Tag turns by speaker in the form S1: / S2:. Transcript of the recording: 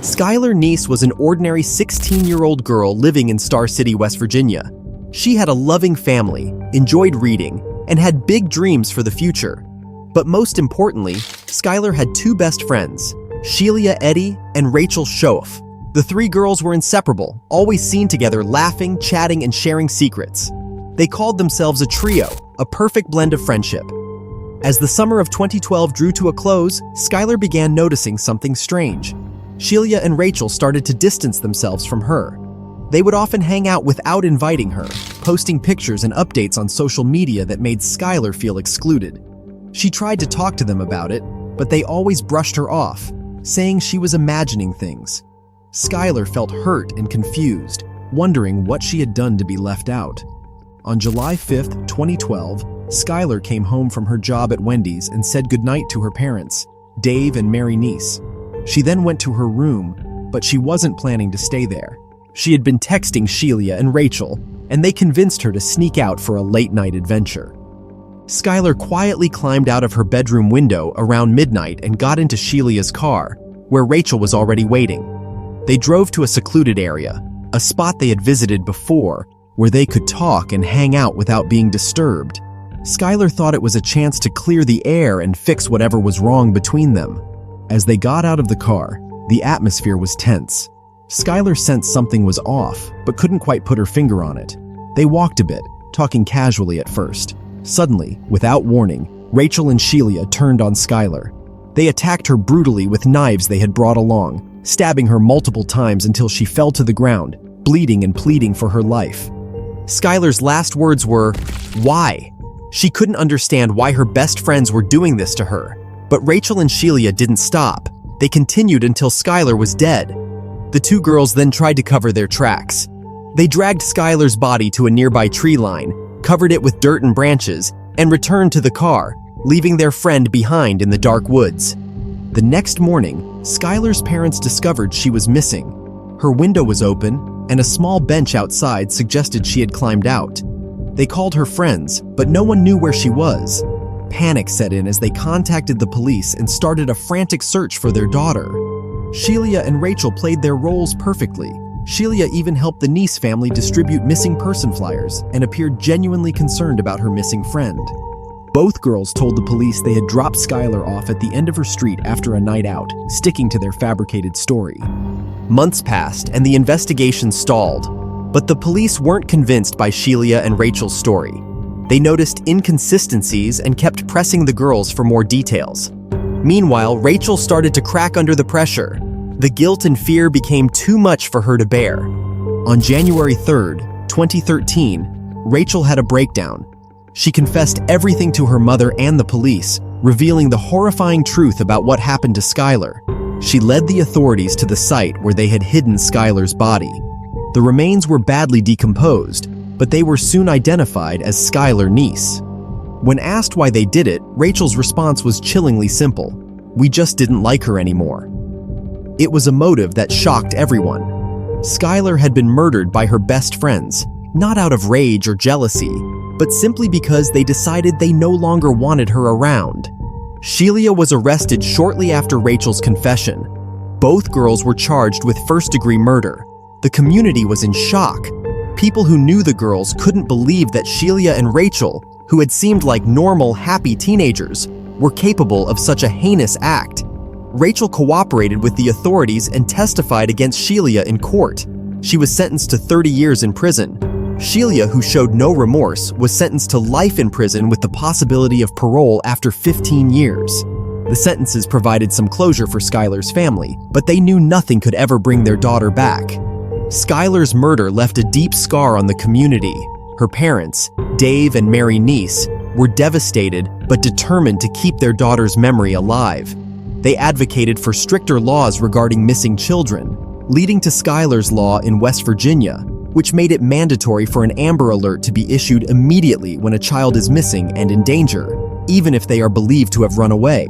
S1: Skylar Neese was an ordinary 16-year-old girl living in Star City, West Virginia. She had a loving family, enjoyed reading, and had big dreams for the future. But most importantly, Skylar had two best friends, Sheila Eddy and Rachel Schoaf. The three girls were inseparable, always seen together laughing, chatting, and sharing secrets. They called themselves a trio, a perfect blend of friendship. As the summer of 2012 drew to a close, Skylar began noticing something strange. Sheila and Rachel started to distance themselves from her. They would often hang out without inviting her, posting pictures and updates on social media that made Skylar feel excluded. She tried to talk to them about it, but they always brushed her off, saying she was imagining things. Skylar felt hurt and confused, wondering what she had done to be left out. On July 5, 2012, Skylar came home from her job at Wendy's and said goodnight to her parents, Dave and Mary Neese. She then went to her room, but she wasn't planning to stay there. She had been texting Sheila and Rachel, and they convinced her to sneak out for a late-night adventure. Skylar quietly climbed out of her bedroom window around midnight and got into Sheila's car, where Rachel was already waiting. They drove to a secluded area, a spot they had visited before, where they could talk and hang out without being disturbed. Skylar thought it was a chance to clear the air and fix whatever was wrong between them. As they got out of the car, the atmosphere was tense. Skylar sensed something was off, but couldn't quite put her finger on it. They walked a bit, talking casually at first. Suddenly, without warning, Rachel and Sheila turned on Skylar. They attacked her brutally with knives they had brought along, stabbing her multiple times until she fell to the ground, bleeding and pleading for her life. Skylar's last words were, "Why?" She couldn't understand why her best friends were doing this to her. But Rachel and Sheila didn't stop. They continued until Skylar was dead. The two girls then tried to cover their tracks. They dragged Skylar's body to a nearby tree line, covered it with dirt and branches, and returned to the car, leaving their friend behind in the dark woods. The next morning, Skylar's parents discovered she was missing. Her window was open, and a small bench outside suggested she had climbed out. They called her friends, but no one knew where she was. Panic set in as they contacted the police and started a frantic search for their daughter. Sheila and Rachel played their roles perfectly. Sheila even helped the Neese family distribute missing person flyers and appeared genuinely concerned about her missing friend. Both girls told the police they had dropped Skylar off at the end of her street after a night out, sticking to their fabricated story. Months passed and the investigation stalled, but the police weren't convinced by Sheila and Rachel's story. They noticed inconsistencies and kept pressing the girls for more details. Meanwhile, Rachel started to crack under the pressure. The guilt and fear became too much for her to bear. On January 3, 2013, Rachel had a breakdown. She confessed everything to her mother and the police, revealing the horrifying truth about what happened to Skylar. She led the authorities to the site where they had hidden Skylar's body. The remains were badly decomposed, but they were soon identified as Skylar Neese. When asked why they did it, Rachel's response was chillingly simple: "We just didn't like her anymore." It was a motive that shocked everyone. Skylar had been murdered by her best friends, not out of rage or jealousy, but simply because they decided they no longer wanted her around. Sheila was arrested shortly after Rachel's confession. Both girls were charged with first-degree murder. The community was in shock. People who knew the girls couldn't believe that Sheila and Rachel, who had seemed like normal, happy teenagers, were capable of such a heinous act. Rachel cooperated with the authorities and testified against Sheila in court. She was sentenced to 30 years in prison. Sheila, who showed no remorse, was sentenced to life in prison with the possibility of parole after 15 years. The sentences provided some closure for Skylar's family, but they knew nothing could ever bring their daughter back. Skylar's murder left a deep scar on the community. Her parents, Dave and Mary Neese, were devastated but determined to keep their daughter's memory alive. They advocated for stricter laws regarding missing children, leading to Skylar's Law in West Virginia, which made it mandatory for an Amber Alert to be issued immediately when a child is missing and in danger, even if they are believed to have run away.